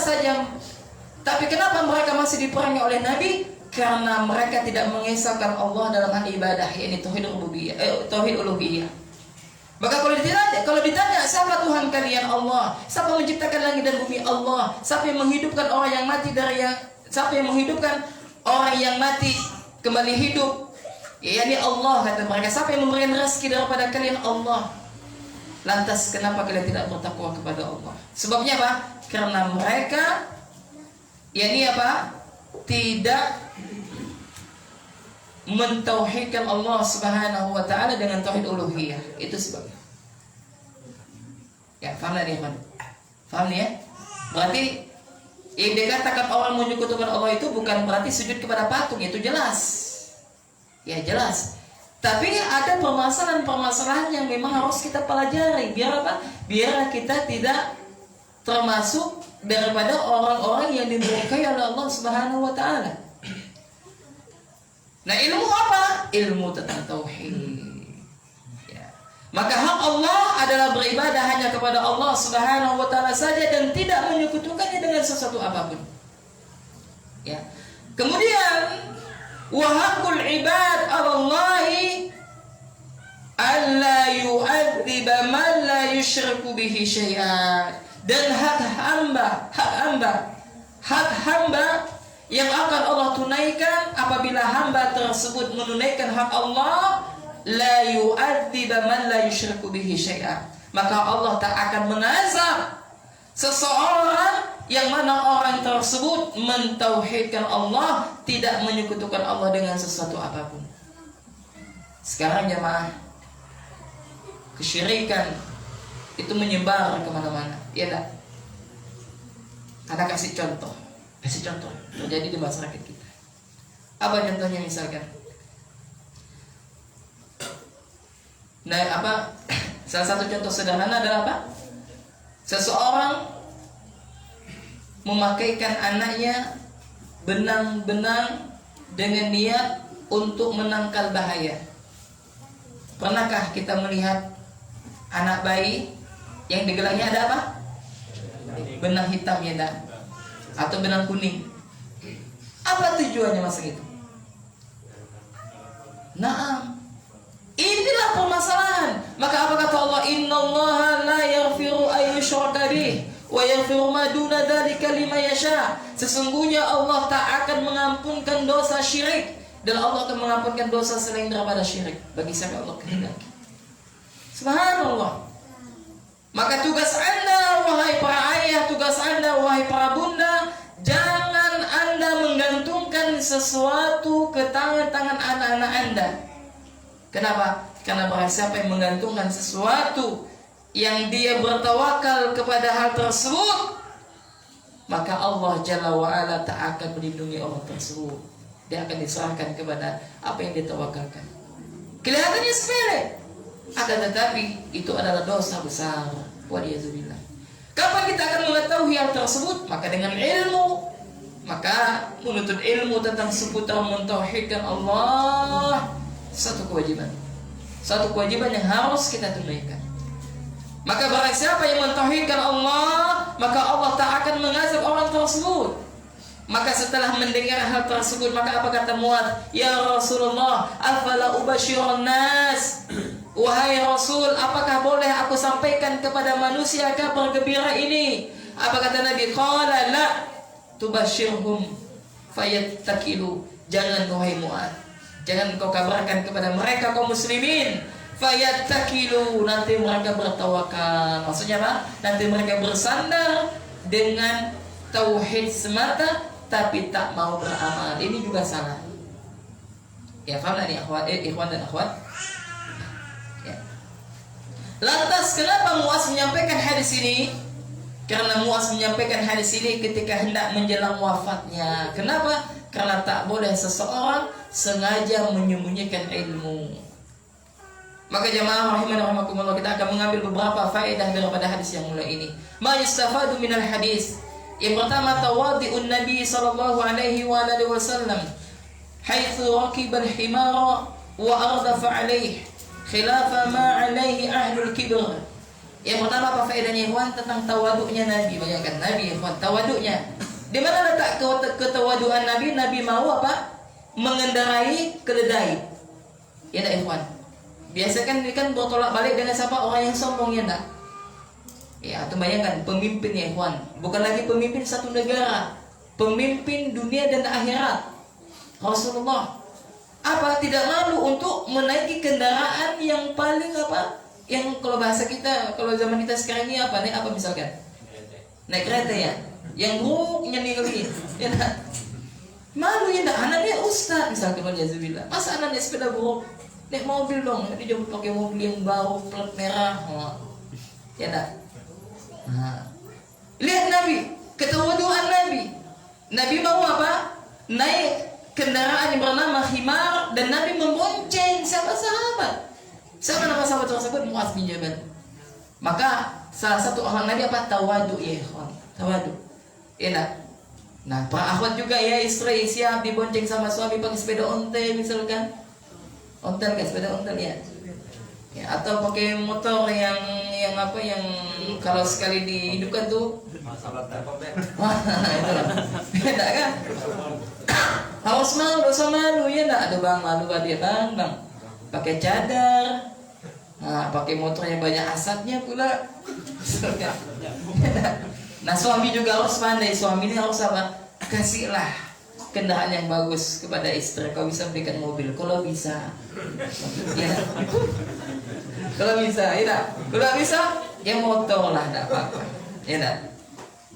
A: mereka masih diperangi oleh Nabi? Karena mereka tidak mengesahkan Allah dalam hal ibadah, yakni tauhid rububiyah, tauhid uluhiyah. Maka kalau ditanya siapa Tuhan kalian? Allah. Siapa menciptakan langit dan bumi? Allah. Siapa yang menghidupkan orang yang mati siapa yang menghidupkan orang yang mati kembali hidup? Yakni Allah, kata mereka. Siapa yang memberikan rezeki daripada kalian? Allah. Lantas kenapa kalian tidak bertakwa kepada Allah? Sebabnya apa? Karena mereka yakni apa? Tidak mentauhidkan Allah Subhanahu wa taala dengan tauhid uluhiyah. Itu sebabnya. Ya, paham nih, Pak? Paham nih ya? Berarti yang dikatakan orang menyekutukan Allah itu bukan berarti sujud kepada patung, itu jelas. Ya, jelas. Tapi ada permasalahan-permasalahan yang memang harus kita pelajari. Biar apa? Biar kita tidak termasuk daripada orang-orang yang dimurkai oleh Allah Subhanahu wa taala. Nah, ilmu apa? Ilmu tentang tauhid. Ya. Maka hak Allah adalah beribadah hanya kepada Allah Subhanahu wa taala saja dan tidak menyekutukannya dengan sesuatu apapun. Ya. Kemudian wa haqqul ibad 'ala Allahi alla yu'adziba man la yusyriku bihi syai'an. Dan hak hamba yang akan Allah tunaikan apabila hamba tersebut menunaikan hak Allah, la yu'adziba man la yusyriku bihi syai'an. Maka Allah tak akan mengazab seseorang yang mana orang tersebut mentauhidkan Allah, tidak menyekutukan Allah dengan sesuatu apapun. Sekarang jemaah, kesyirikan itu menyebar kemana-mana, ya tak? Ada kasih contoh terjadi di masyarakat kita. Apa contohnya misalkan? Nah, apa? Salah satu contoh sederhana adalah apa? Seseorang memakaikan anaknya benang-benang dengan niat untuk menangkal bahaya. Pernahkah kita melihat anak bayi yang di gelangnya ada apa? Benang hitam, ya tak? Atau benang kuning. Apa tujuannya masa itu? Nah, inilah innallaha la yaghfiru ay yushraka bih wa yaghfiru ma duna dzalika liman yasha. Sesungguhnya Allah tak akan mengampunkan dosa syirik, dan Allah akan mengampunkan dosa selain daripada syirik bagi siapa Allah kehendaki. Subhanallah. Maka tugas Anda wahai para ayah, tugas Anda wahai para bunda, jangan Anda menggantungkan sesuatu ke tangan-tangan anak-anak Anda. Kenapa? Karena barang siapa yang menggantungkan sesuatu yang dia bertawakal kepada hal tersebut, maka Allah Jalla wa'ala tak akan melindungi orang tersebut. Dia akan diserahkan kepada apa yang ditawakalkan. Kelihatannya sepele, akan tetapi itu adalah dosa besar. Waliyazubillah. Kapan kita akan mengetahui hal tersebut? Maka dengan ilmu. Maka menuntut ilmu tentang seputar mentauhidkan Allah satu kewajiban. Satu kewajiban yang harus kita tunaikan. Maka barang siapa yang mentauhidkan Allah, maka Allah tak akan mengazab orang tersebut. Maka setelah mendengar hal tersebut, maka apa kata Muadz? Ya Rasulullah, afala ubashirun nas? Wahai Rasul, apakah boleh aku sampaikan kepada manusia kabar gembira ini? Apa kata Nabi? Qala la tubashirhum fayattakilu. Jangan wahai Muadz, jangan kau kabarkan kepada mereka kaum muslimin. Fayattakilu, nanti mereka bertawakal. Maksudnya apa? Nanti mereka bersandar dengan tauhid semata tapi tak mau beramal. Ini juga salah. Ya, paham nih ikhwan dan akhwat? Ya. Lantas kenapa Muadz menyampaikan hadis ini? Karena Muadz menyampaikan hadis ini ketika hendak menjelang wafatnya. Kenapa? Karena tak boleh seseorang sengaja menyembunyikan ilmu. Maka jamaah rahimani rahimakumullah, kita akan mengambil beberapa faedah daripada hadis yang mulai ini. Ma yustafadu minal hadis. Yang pertama, tawadhi'un Nabi sallallahu alaihi wasallam haitsu raqiba al-himara wa ardafa alaihi khilafa ma alaihi ahlul kibr. Yang pertama apa faedahnya ikhwan? Tentang tawaduknya Nabi. Bayangkan Nabi ikhwan, tawaduknya. Di mana letak ketawaduan Nabi? Nabi mau apa? Mengendarai keledai. Ya tak ikhwan? Biasa kan ini kan bertolak balik dengan siapa? Orang yang sombong, ya tak? Ya, atau bayangkan pemimpin ya ikhwan, bukan lagi pemimpin satu negara, pemimpin dunia dan akhirat. Rasulullah apa tidak malu untuk menaiki kendaraan yang paling apa? Yang kalau bahasa kita, kalau zaman kita sekarang ini apa nih? Apa misalkan? Naik kereta ya, yang buruknya nih, ya tak? Malu ya tak? Anaknya ustaz misalkan, waliyahzubillah. Masa anaknya sepeda buruk? Naik mobil dong, dia jemput pakai mobil yang baru plat merah, ya tak? Lihat Nabi, ketawaduan Nabi. Nabi mau apa? Naik kendaraan yang bernama himar, dan Nabi membonceng sahabat. Siapa nama sahabat tersebut? Muadz bin Jabal. Maka salah satu orang Nabi apa? Tawadu ya ikhwan. Tawadu. Enak. Nah, para akhwat juga ya, istri siap dibonceng sama suami pakai sepeda ontel misalkan. Ontel kan, sepeda ontel ya. Ya, atau pakai motor yang apa, yang kalau sekali dihidupkan tuh beda kan? Harus malu, dosa malu ya enggak? Aduh bang, malu dia bang. Pakai cadar, pakai motor yang banyak asapnya pula. Nah, suami juga harus pandai. Suami ini harus apa? Kasihlah kendaraan yang bagus kepada istri. Kau bisa belikan mobil, kalau bisa. Ya. Kalau bisa, ya. Kalau bisa, ya motor lah, tidak apa-apa. Ya.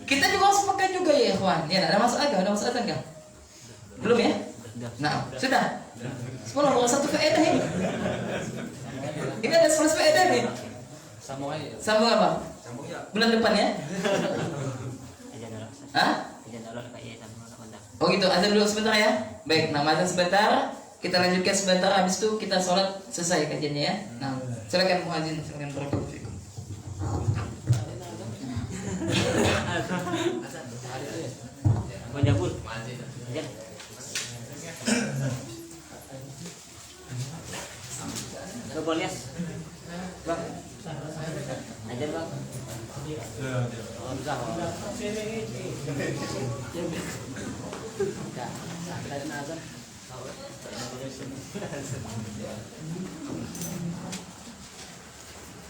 A: Kita juga harus pakai juga ya, kawan. Ya, ada masalah enggak? Ada masalah enggak? Belum ya? Nah, sudah. 10 satu faedah ini. Ini ada 10 faedah nih. Sambung aja. Sambung apa? Sambung ya. Bulan depan ya? Hah? Oh gitu, azan dulu sebentar ya. Baik, nah azan sebentar. Kita lanjutkan sebentar, habis itu kita sholat selesai kajiannya ya. Nah, silakan muadzin, silakan barakallahu fikum.
B: Menjabul. Coba lihat. Bang. Ajar bang. Oh, bisa. Ada azan.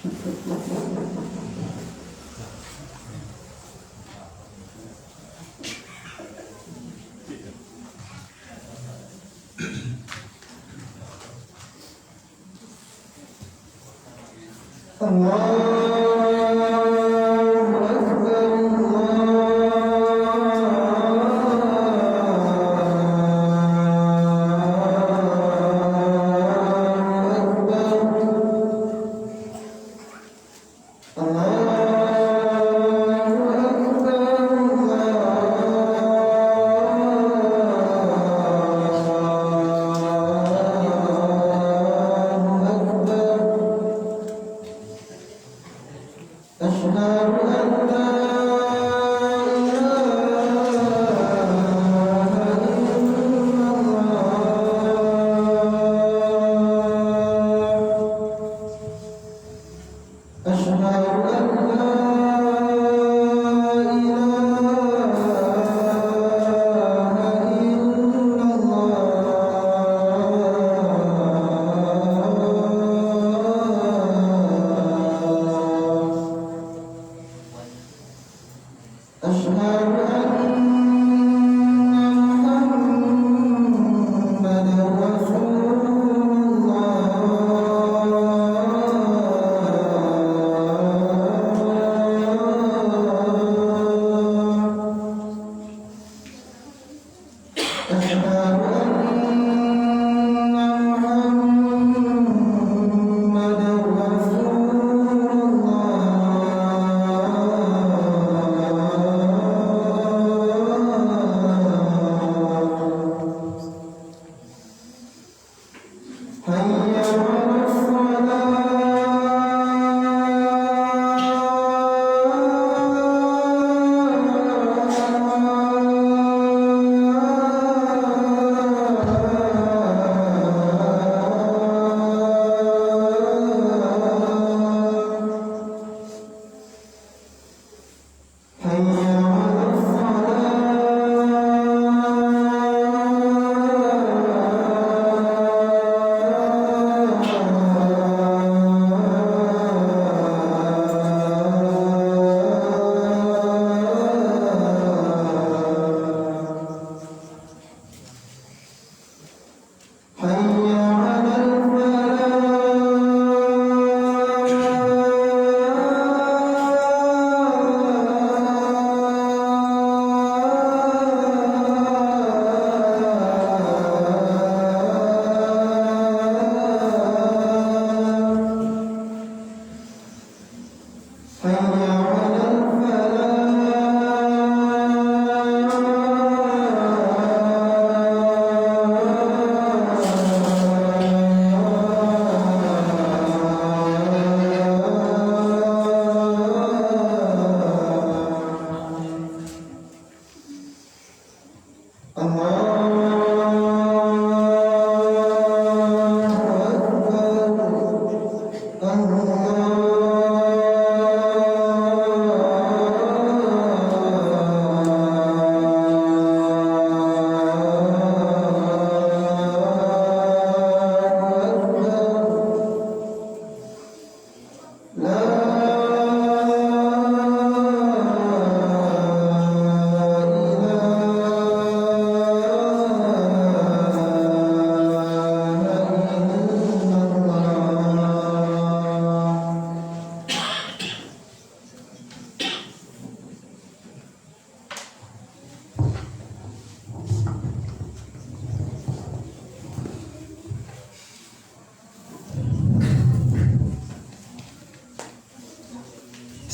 B: Thank you.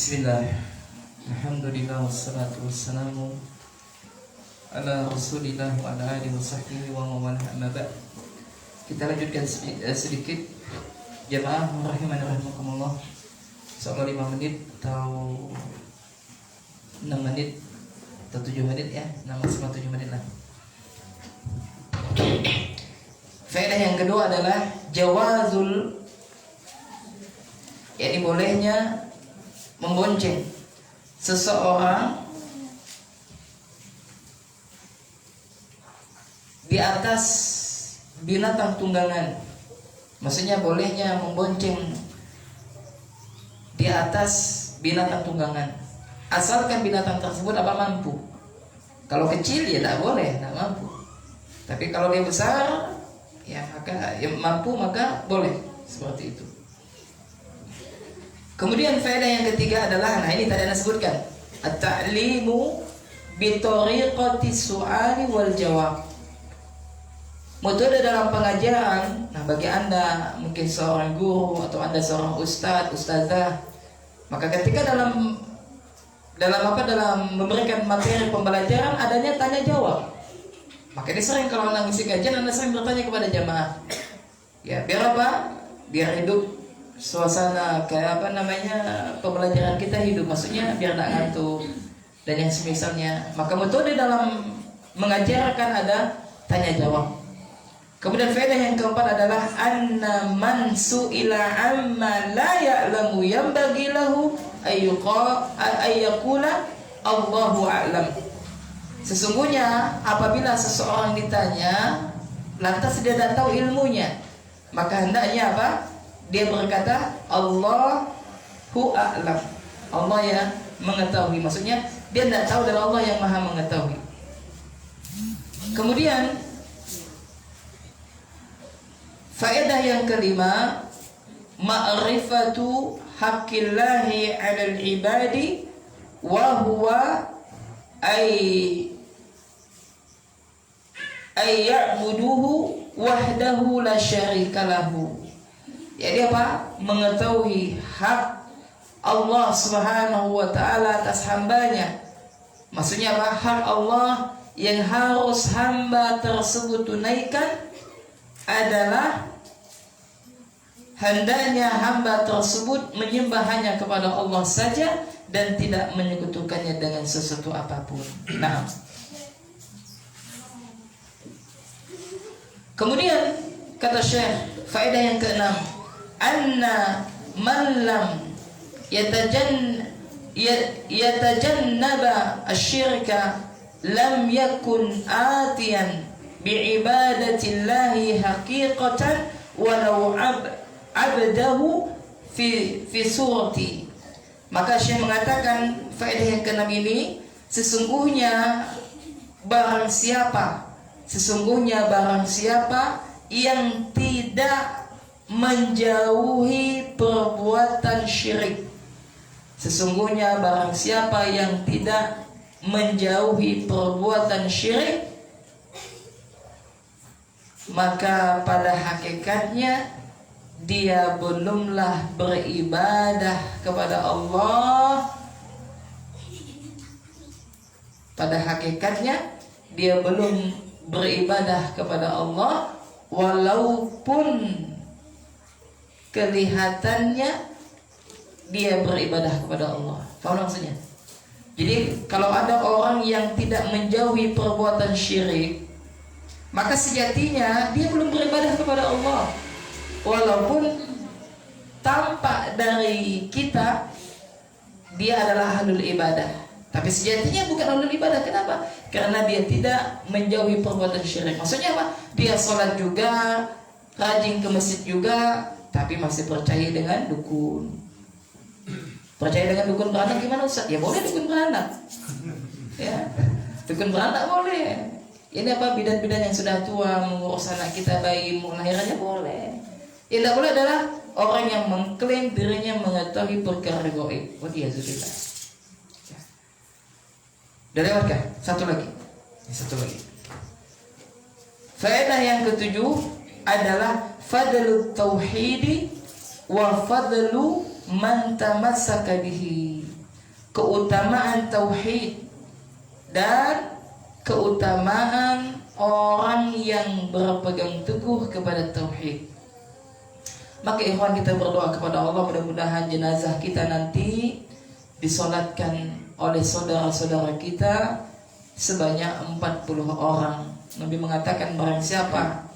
A: Bismillah. Alhamdulillah wassalatu wassalamu ala Rasulillah wa ala alihi wa sahbihi wa man wala amma ba'd. Kita lanjutkan sedikit jemaah rahimani rahimakumullah. Insyaallah 5 menit atau 6 menit atau 7 menit ya, maksimal 7 menit lah. Faedah yang kedua adalah jawazul, yakni bolehnya membonceng seseorang di atas binatang tunggangan. Maksudnya bolehnya membonceng di atas binatang tunggangan, asalkan binatang tersebut mampu. Kalau kecil ya tidak boleh, tidak mampu. Tapi kalau dia besar, ya maka mampu maka boleh seperti itu. Kemudian faedah yang ketiga adalah, nah ini tadi Anda sebutkan, at-ta'limu bi tariqati su'ali wal jawab. Metode dalam pengajaran, nah bagi Anda mungkin seorang guru atau Anda seorang ustazah, maka ketika dalam memberikan materi pembelajaran adanya tanya jawab. Maka ini sering kalau Anda ngisi kajian, Anda sering bertanya kepada jamaah. Ya, biar apa? Biar hidup suasana kayak pembelajaran kita hidup, maksudnya biar tidak ngantuk dan yang semisalnya. Maka metode dalam mengajarkan ada tanya jawab. Kemudian faedah yang keempat adalah anna man su'ila amma la ya'lamu yanbaghi lahu ayyaqula Allahu a'lam. Sesungguhnya apabila seseorang ditanya lantas dia tidak tahu ilmunya, maka hendaknya apa? Dia berkata Allahu a'lam. Allah yang mengetahui. Maksudnya dia tidak tahu dan Allah yang maha mengetahui. Kemudian faedah yang kelima, ma'rifatu haqqillahi 'alal ibadi wa huwa ay ya'buduhu wahdahu la syarika lahu. Jadi apa? Mengetahui hak Allah Subhanahu wa taala atas hambanya. Maksudnya apa? Hak Allah yang harus hamba tersebut tunaikan adalah hendaknya hamba tersebut menyembah hanya kepada Allah saja dan tidak menyekutukannya dengan sesuatu apapun. Nah, kemudian kata Syekh, faedah yang keenam, anna man lam yatajannaba asyirka lam yakun atiyan bi'ibadatillahi haqiqatan walau abdahu fi surati. Maka Syekh mengatakan faedah yang keenam ini, sesungguhnya barang siapa yang tidak menjauhi perbuatan syirik. Sesungguhnya barang siapa yang tidak menjauhi perbuatan syirik, maka pada hakikatnya dia belumlah beribadah kepada Allah. Pada hakikatnya dia belum beribadah kepada Allah, walaupun kelihatannya dia beribadah kepada Allah. Paham maksudnya? Jadi kalau ada orang yang tidak menjauhi perbuatan syirik, maka sejatinya dia belum beribadah kepada Allah, walaupun tampak dari kita dia adalah ahlul ibadah, tapi sejatinya bukan ahlul ibadah. Kenapa? Karena dia tidak menjauhi perbuatan syirik. Maksudnya apa? Dia sholat juga, rajin ke masjid juga, tapi masih percaya dengan dukun. Percaya dengan dukun beranak gimana Ustaz? Ya boleh dukun beranak, ya dukun beranak boleh. Ini apa, bidan-bidan yang sudah tua mengurus anak kita bayi lahirannya boleh. Yang tidak boleh adalah orang yang mengklaim dirinya mengetahui perkara gaib. Waliyahzubillah. Udah lewatkah? Satu lagi. Faedah yang ketujuh adalah fadlu tauhidi wa fadlu man tamassaka bihi. Keutamaan tauhid dan keutamaan orang yang berpegang teguh kepada tauhid. Maka ikhwan, kita berdoa kepada Allah mudah-mudahan jenazah kita nanti disolatkan oleh saudara-saudara kita sebanyak 40 orang. Nabi mengatakan barang siapa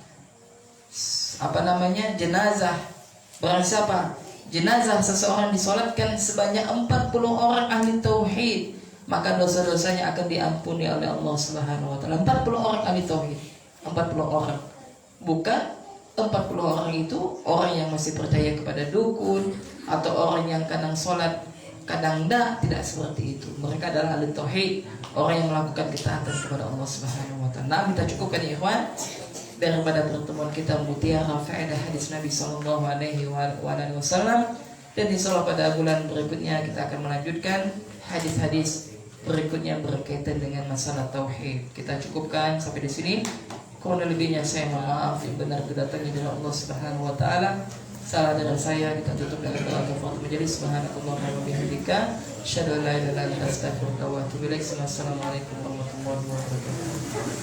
A: jenazah seseorang disolatkan sebanyak 40 orang ahli tauhid, maka dosa-dosanya akan diampuni oleh Allah Subhanahu wa taala. 40 orang ahli tauhid, 40 orang. Bukan 40 orang itu orang yang masih percaya kepada dukun atau orang yang kadang sholat kadang tidak seperti itu. Mereka adalah ahli tauhid, orang yang melakukan ketaatan kepada Allah Subhanahu wa taala. Nah, kita cukupkan ya ikhwan daripada pertemuan kita mutiara faedah hadis Nabi sallallahu alaihi wasallam, dan insyaallah pada bulan berikutnya kita akan melanjutkan hadis-hadis berikutnya berkaitan dengan masalah tauhid. Kita cukupkan sampai di sini. Kurang lebihnya saya mohon maaf, yang benar kedatangan dari Allah Subhanahu wa taala. Salah dari saya, kita tutup dengan doa kafaratul majelis. Subhanakallahumma wa bihamdika, asyhadu an la ilaha illa anta, astaghfiruka wa atubu ilaik. Wassalamualaikum warahmatullahi wabarakatuh.